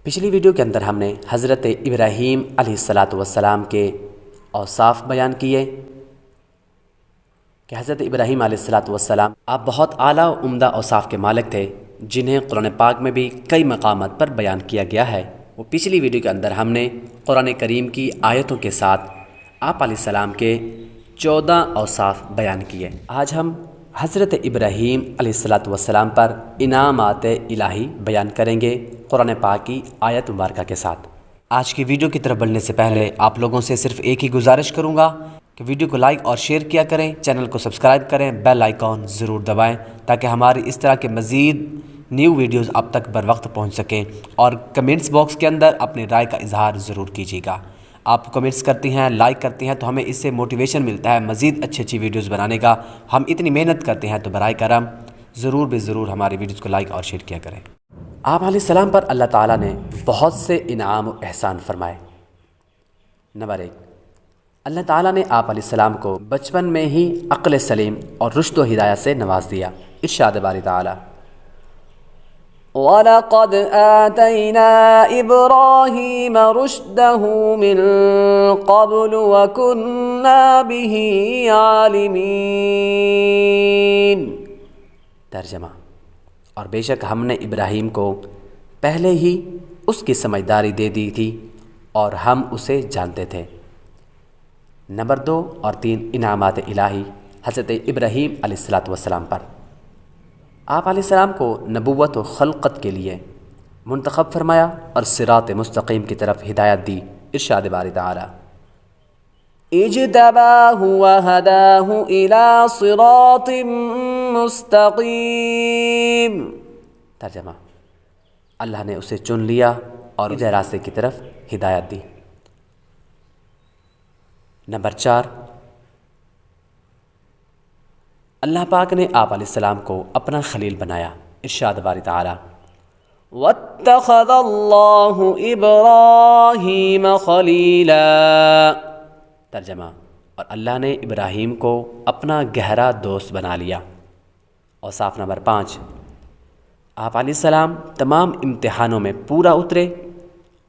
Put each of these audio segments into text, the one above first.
پچھلی ویڈیو کے اندر ہم نے حضرت ابراہیم علیہ السلام کے اوصاف بیان کیے کہ حضرت ابراہیم علیہ السلام آپ بہت اعلیٰ و عمدہ اوصاف کے مالک تھے، جنہیں قرآن پاک میں بھی کئی مقامات پر بیان کیا گیا ہے۔ وہ پچھلی ویڈیو کے اندر ہم نے قرآن کریم کی آیتوں کے ساتھ آپ علیہ السلام کے 14 اوصاف بیان کیے۔ آج ہم حضرت ابراہیم علیہ السلام پر انعامات الہی بیان کریں گے قرآن پاک کی آیت مبارکہ کے ساتھ۔ آج کی ویڈیو کی طرف بڑھنے سے پہلے آپ لوگوں سے صرف ایک ہی گزارش کروں گا کہ ویڈیو کو لائک اور شیئر کیا کریں، چینل کو سبسکرائب کریں، بیل آئیکن ضرور دبائیں تاکہ ہماری اس طرح کے مزید نیو ویڈیوز آپ تک بر وقت پہنچ سکیں، اور کمنٹس باکس کے اندر اپنی رائے کا اظہار ضرور کیجیے گا۔ آپ کمنٹس کرتی ہیں، لائک کرتی ہیں تو ہمیں اس سے موٹیویشن ملتا ہے مزید اچھی ویڈیوز بنانے کا۔ ہم اتنی محنت کرتے ہیں تو برائے کرم ضرور ہماری ویڈیوز کو لائک اور شیئر کیا کریں۔ آپ علیہ السلام پر اللہ تعالیٰ نے بہت سے انعام و احسان فرمائے۔ نمبر 1، اللہ تعالیٰ نے آپ علیہ السلام کو بچپن میں ہی عقل سلیم اور رشد و ہدایت سے نواز دیا۔ ارشاد باری تعالیٰ، وَلَقَدْ آتَيْنَا إِبْرَاهِيمَ رُشْدَهُ مِن قَبْلُ وَكُنَّا بِهِ عَالِمِينَ۔ ترجمہ، اور بے شک ہم نے ابراہیم کو پہلے ہی اس کی سمجھداری دے دی تھی اور ہم اسے جانتے تھے۔ نمبر 2 اور 3 انعامات الہی حضرت ابراہیم علیہ السلام پر۔ آپ علیہ السلام کو نبوت و خلقت کے لیے منتخب فرمایا اور صراط مستقیم کی طرف ہدایت دی۔ ارشاد باری تعالیٰ، اجتباہ وہداہ الی صراط مستقیم۔ ترجمہ، اللہ نے اسے چن لیا اور سیدھے راستے کی طرف ہدایت دی۔ نمبر 4، اللہ پاک نے آپ علیہ السلام کو اپنا خلیل بنایا۔ ارشاد باری تعالیٰ، وَاتَّخَذَ اللَّهُ إِبْرَاهِيمَ خَلِيلًا۔ ترجمہ، اور اللہ نے ابراہیم کو اپنا گہرا دوست بنا لیا۔ اوصاف نمبر 5، آپ علیہ السلام تمام امتحانوں میں پورا اترے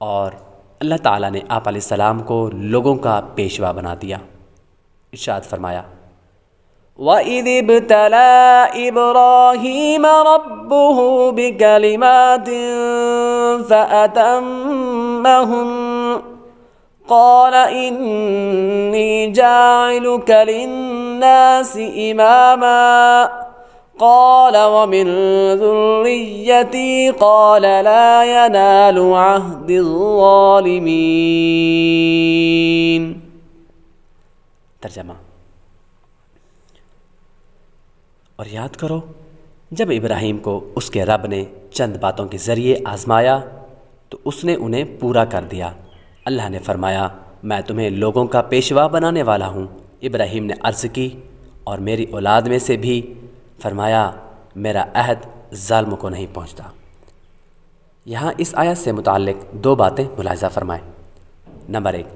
اور اللہ تعالیٰ نے آپ علیہ السلام کو لوگوں کا پیشوا بنا دیا۔ ارشاد فرمایا، وَإِذِ ابْتَلَىٰ إِبْرَاهِيمَ رَبُّهُ بِكَلِمَاتٍ فَأَتَمَّهُنَّ قَالَ إِنِّي جَاعِلُكَ لِلنَّاسِ إِمَامًا قَالَ وَمِن ذُرِّيَّتِي قَالَ لَا يَنَالُ عَهْدِ الظَّالِمِينَ۔ ترجمہ، اور یاد کرو جب ابراہیم کو اس کے رب نے چند باتوں کے ذریعے آزمایا تو اس نے انہیں پورا کر دیا۔ اللہ نے فرمایا، میں تمہیں لوگوں کا پیشوا بنانے والا ہوں۔ ابراہیم نے عرض کی، اور میری اولاد میں سے بھی؟ فرمایا، میرا عہد ظالموں کو نہیں پہنچتا۔ یہاں اس آیت سے متعلق 2 باتیں ملاحظہ فرمائیں۔ نمبر 1،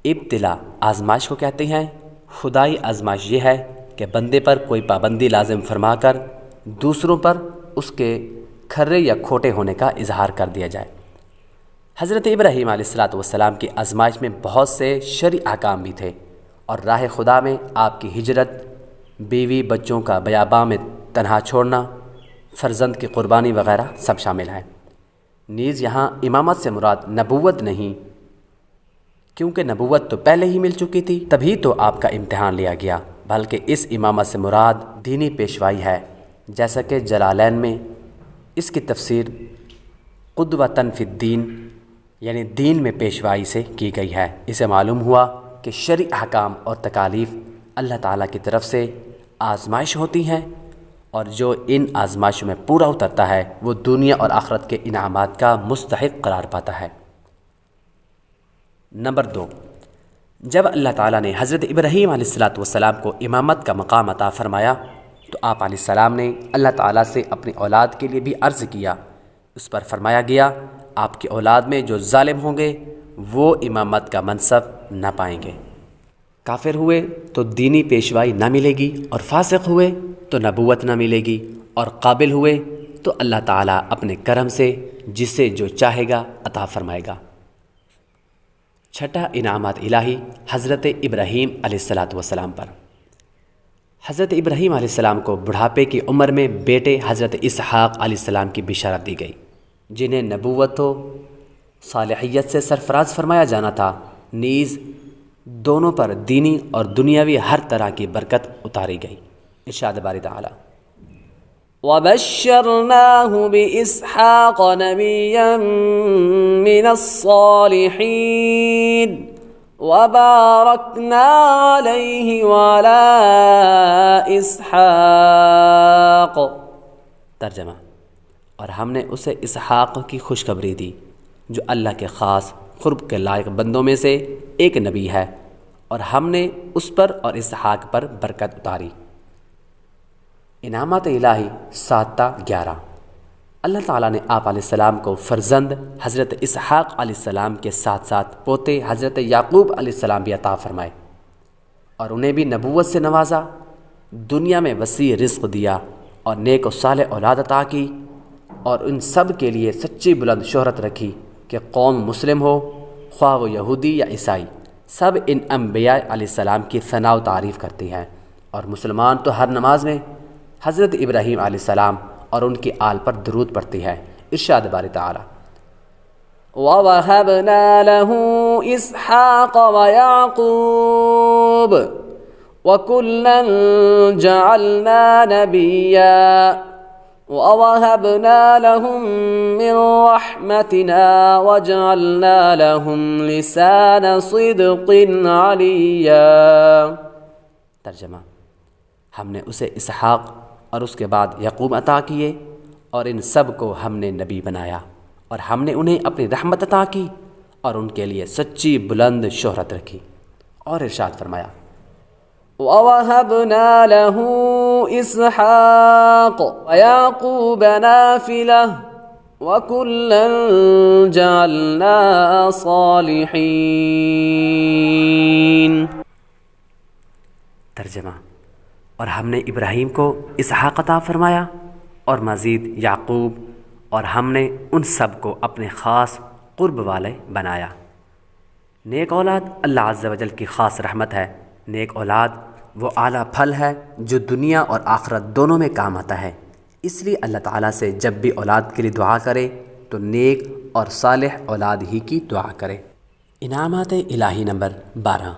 ابتلا آزمائش کو کہتے ہیں۔ خدائی آزمائش یہ ہے کہ بندے پر کوئی پابندی لازم فرما کر دوسروں پر اس کے کھرے یا کھوٹے ہونے کا اظہار کر دیا جائے۔ حضرت ابراہیم علیہ السلام کی آزمائش میں بہت سے شرعی احکام بھی تھے، اور راہ خدا میں آپ کی ہجرت، بیوی بچوں کا بیاباں میں تنہا چھوڑنا، فرزند کی قربانی وغیرہ سب شامل ہیں۔ نیز یہاں امامت سے مراد نبوت نہیں، کیونکہ نبوت تو پہلے ہی مل چکی تھی، تبھی تو آپ کا امتحان لیا گیا، بلکہ اس امامت سے مراد دینی پیشوائی ہے، جیسا کہ جلالین میں اس کی تفسیر قدوۃً فی الدین یعنی دین میں پیشوائی سے کی گئی ہے۔ اسے معلوم ہوا کہ شرعی احکام اور تکالیف اللہ تعالیٰ کی طرف سے آزمائش ہوتی ہیں، اور جو ان آزمائشوں میں پورا اترتا ہے وہ دنیا اور آخرت کے انعامات کا مستحق قرار پاتا ہے۔ نمبر 2، جب اللہ تعالیٰ نے حضرت ابراہیم علیہ السلام کو امامت کا مقام عطا فرمایا تو آپ علیہ السلام نے اللہ تعالیٰ سے اپنی اولاد کے لیے بھی عرض کیا۔ اس پر فرمایا گیا، آپ کی اولاد میں جو ظالم ہوں گے وہ امامت کا منصب نہ پائیں گے۔ کافر ہوئے تو دینی پیشوائی نہ ملے گی، اور فاسق ہوئے تو نبوت نہ ملے گی، اور قابل ہوئے تو اللہ تعالیٰ اپنے کرم سے جسے جو چاہے گا عطا فرمائے گا۔ چھٹا انعامات الہی حضرت ابراہیم علیہ السلام پر۔ حضرت ابراہیم علیہ السلام کو بڑھاپے کی عمر میں بیٹے حضرت اسحاق علیہ السلام کی بشارت دی گئی، جنہیں نبوت و صالحیت سے سرفراز فرمایا جانا تھا، نیز دونوں پر دینی اور دنیاوی ہر طرح کی برکت اتاری گئی۔ ارشاد باری تعالی: وَبَشَّرْنَاهُ بِإِسْحَاقَ نَبِيًّا مِّنَ الصَّالِحِينَ وَبَارَكْنَا عَلَيْهِ وَعَلَى إِسْحَاقَ۔ ترجمہ: اور ہم نے اسے اسحاق کی خوشخبری دی، جو اللہ کے خاص قرب کے لائق بندوں میں سے ایک نبی ہے، اور ہم نے اس پر اور اسحاق پر برکت اتاری۔ انعامات الہی 7 تا 11۔ اللہ تعالیٰ نے آپ علیہ السلام کو فرزند حضرت اسحاق علیہ السلام کے ساتھ ساتھ پوتے حضرت یعقوب علیہ السلام بھی عطا فرمائے، اور انہیں بھی نبوت سے نوازا، دنیا میں وسیع رزق دیا اور نیک و صالح اولاد عطا کی، اور ان سب کے لیے سچی بلند شہرت رکھی کہ قوم مسلم ہو، خواہ وہ یہودی یا عیسائی، سب ان انبیاء علیہ السلام کی ثنا و تعریف کرتی ہیں، اور مسلمان تو ہر نماز میں حضرت ابراہیم علیہ السلام اور ان کی آل پر درود پڑھتی ہے۔ ارشاد باری تعالی: وَوَهَبْنَا لَهُ إِسْحَاقَ وَيَعْقُوبَ وَكُلًّا جَعَلْنَا نَبِيًّا وَوَهَبْنَا لَهُم مِّن رَّحْمَتِنَا وَجَعَلْنَا لَهُمْ لِسَانَ صِدْقٍ عَلِيًّا۔ ترجمہ: ہم نے اسے اسحاق اور اس کے بعد یعقوب عطا کیے، اور ان سب کو ہم نے نبی بنایا، اور ہم نے انہیں اپنی رحمت عطا کی اور ان کے لیے سچی بلند شہرت رکھی۔ اور ارشاد فرمایا: وَوَهَبْنَا لَهُ إِسْحَاقَ وَيَعْقُوبَ نَافِلَةً وَكُلًّا جَعَلْنَا صَالِحِينَ۔ ترجمہ: اور ہم نے ابراہیم کو اسحاق عطا فرمایا اور مزید یعقوب، اور ہم نے ان سب کو اپنے خاص قرب والے بنایا۔ نیک اولاد اللہ عز و جل کی خاص رحمت ہے۔ نیک اولاد وہ اعلیٰ پھل ہے جو دنیا اور آخرت دونوں میں کام آتا ہے، اس لیے اللہ تعالیٰ سے جب بھی اولاد کے لیے دعا کرے تو نیک اور صالح اولاد ہی کی دعا کرے۔ انعامات الہی نمبر 12،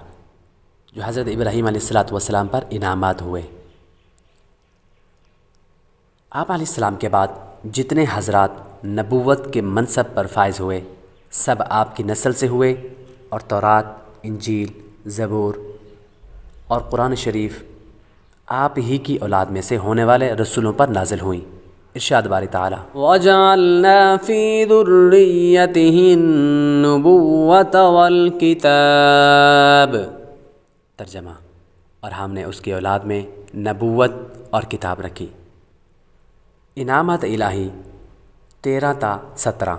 جو حضرت ابراہیم علیہ السلام پر انعامات ہوئے۔ آپ علیہ السلام کے بعد جتنے حضرات نبوت کے منصب پر فائز ہوئے، سب آپ کی نسل سے ہوئے، اور تورات، انجیل، زبور اور قرآن شریف آپ ہی کی اولاد میں سے ہونے والے رسولوں پر نازل ہوئیں۔ ارشاد باری تعالی: وَجَعَلْنَا فِي ذُرِّيَّتِهِ النُّبُوَّةَ وَالْكِتَابَ۔ ترجمہ: اور ہم نے اس کی اولاد میں نبوت اور کتاب رکھی۔ انعامات الہی 13 تا 17۔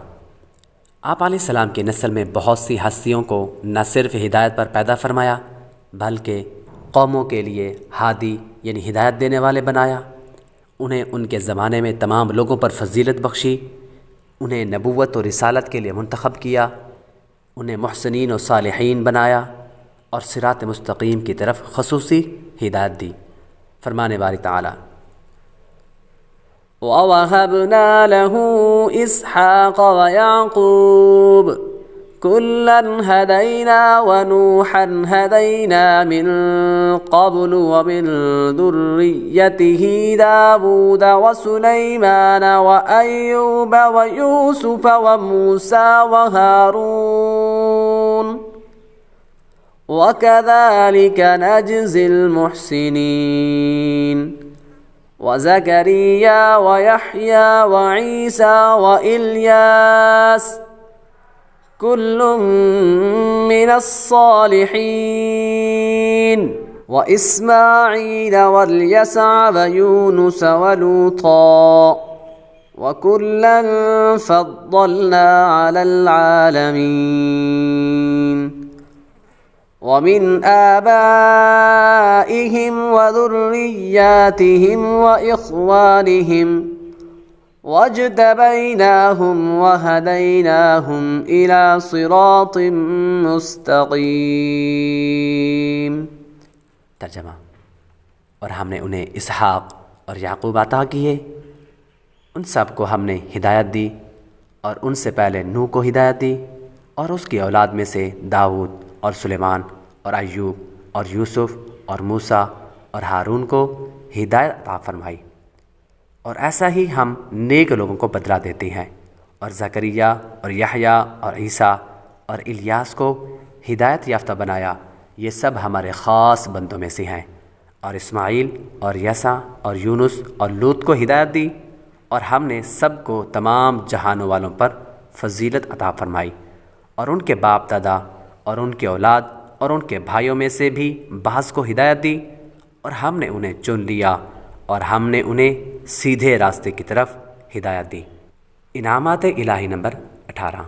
آپ علیہ السلام کی نسل میں بہت سی ہستیوں کو نہ صرف ہدایت پر پیدا فرمایا، بلکہ قوموں کے لیے ہادی یعنی ہدایت دینے والے بنایا۔ انہیں ان کے زمانے میں تمام لوگوں پر فضیلت بخشی، انہیں نبوت و رسالت کے لیے منتخب کیا، انہیں محسنین و صالحین بنایا، اور صراط مستقیم کی طرف خصوصی ہدایت دی۔ فرمانے باری تعالی: وَوَهَبْنَا لَهُ إِسْحَاقَ وَيَعْقُوبَ كُلًّا هَدَيْنَا وَنُوحًا هَدَيْنَا مِن قَبْلُ وَمِن ذُرِّيَّتِهِ دَاوُودَ وَسُلَيْمَانَ وَأَيُّوبَ وَيُوسُفَ وَمُوسَى وَهَارُونَ وَكَذَلِكَ نَجْزِي الْمُحْسِنِينَ وَزَكَرِيَّا وَيَحْيَى وَعِيسَى وَإِلْيَاسَ كُلٌّ مِّنَ الصَّالِحِينَ وَإِسْمَاعِيلَ وَالْيَسَعَ وَيُونُسَ وَلُوطًا وَكُلًّا فَضَّلْنَا عَلَى الْعَالَمِينَ وَمِنْ آبَائِهِمْ وَذُرِّيَّاتِهِمْ وَإِخْوَانِهِمْ واجتبيناهم وهديناهم إلى صراط مستقيم. ترجمہ: اور ہم نے انہیں اسحاق اور یعقوب عطا کیے، ان سب کو ہم نے ہدایت دی، اور ان سے پہلے نوح کو ہدایت دی، اور اس کی اولاد میں سے داؤد اور سلیمان اور ایوب اور یوسف اور موسیٰ اور ہارون کو ہدایت عطا فرمائی. اور ایسا ہی ہم نیک لوگوں کو بدلہ دیتے ہیں. اور زکریا اور یحییٰ اور عیسیٰ اور الیاس کو ہدایت یافتہ بنایا، یہ سب ہمارے خاص بندوں میں سے ہیں. اور اسماعیل اور یسع اور یونس اور لوط کو ہدایت دی، اور ہم نے سب کو تمام جہانوں والوں پر فضیلت عطا فرمائی. اور ان کے باپ دادا اور ان کے اولاد اور ان کے بھائیوں میں سے بھی بعض کو ہدایت دی، اور ہم نے انہیں چن لیا، اور ہم نے انہیں سیدھے راستے کی طرف ہدایت دی. انعامات الہی نمبر 18.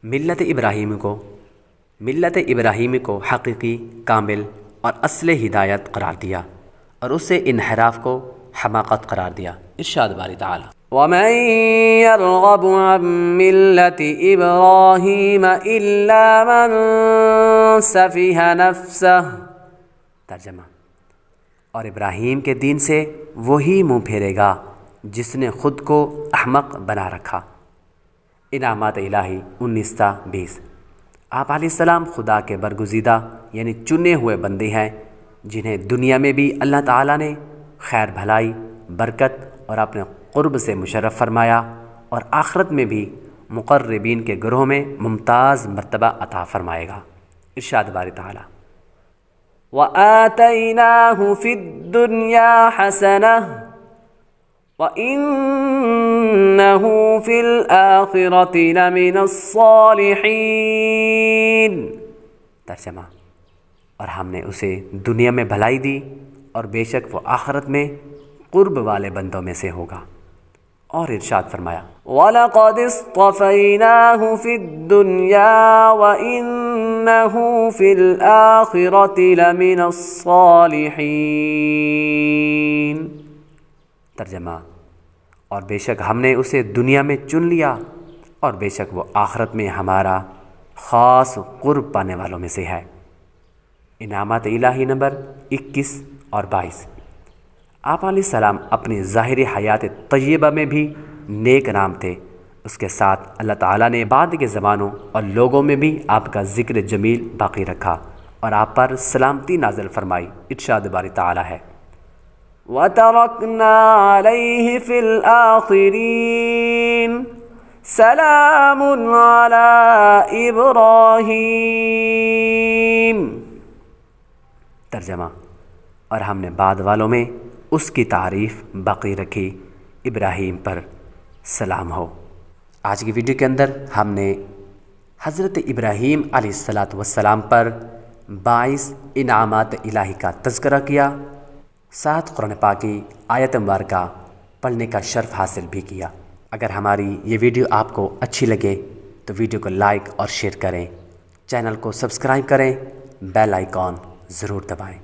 ملت ابراہیم کو حقیقی، کامل اور اصل ہدایت قرار دیا، اور اسے انحراف کو حماقت قرار دیا. ارشاد باری تعالی: ومن يرغب عن ملة إبراهيم إلا من سفه نفسه. ترجمہ: اور ابراہیم کے دین سے وہی منہ پھیرے گا جس نے خود کو احمق بنا رکھا. انعامات الہی 19-20. آپ علیہ السلام خدا کے برگزیدہ یعنی چنے ہوئے بندے ہیں، جنہیں دنیا میں بھی اللہ تعالیٰ نے خیر بھلائی، برکت اور اپنے قرب سے مشرف فرمایا، اور آخرت میں بھی مقربین کے گروہ میں ممتاز مرتبہ عطا فرمائے گا. ارشاد باری تعالی: وآتيناه في الدنيا حسنة وإنه في الآخرة لمن الصالحين. ترجمہ: اور ہم نے اسے دنیا میں بھلائی دی، اور بے شک وہ آخرت میں قرب والے بندوں میں سے ہوگا. اور ارشاد فرمایا: وَلَقَدِ اصْطَفَيْنَاهُ فِي الدُّنْيَا وَإِنَّهُ فِي الْآخِرَةِ لَمِنَ الصَّالِحِينَ. ترجمہ: اور بے شک ہم نے اسے دنیا میں چن لیا، اور بے شک وہ آخرت میں ہمارا خاص قرب پانے والوں میں سے ہے. انعامات الہی نمبر 21 اور 22. آپ علیہ السلام اپنی ظاہری حیات طیبہ میں بھی نیک نام تھے. اس کے ساتھ اللہ تعالیٰ نے بعد کے زمانوں اور لوگوں میں بھی آپ کا ذکر جمیل باقی رکھا، اور آپ پر سلامتی نازل فرمائی. ارشاد باری تعالیٰ ہے: وَتَرَكْنَا عَلَيْهِ فِي الْآخِرِينَ سَلَامٌ عَلَىٰ إِبْرَاهِيمَ. ترجمہ: اور ہم نے بعد والوں میں اس کی تعریف باقی رکھی، ابراہیم پر سلام ہو. آج کی ویڈیو کے اندر ہم نے حضرت ابراہیم علیہ السلام پر 22 انعامات الہی کا تذکرہ کیا، ساتھ قرآن پاک کی آیت مبارکہ پڑھنے کا شرف حاصل بھی کیا. اگر ہماری یہ ویڈیو آپ کو اچھی لگے تو ویڈیو کو لائک اور شیئر کریں، چینل کو سبسکرائب کریں، بیل آئیکن ضرور دبائیں.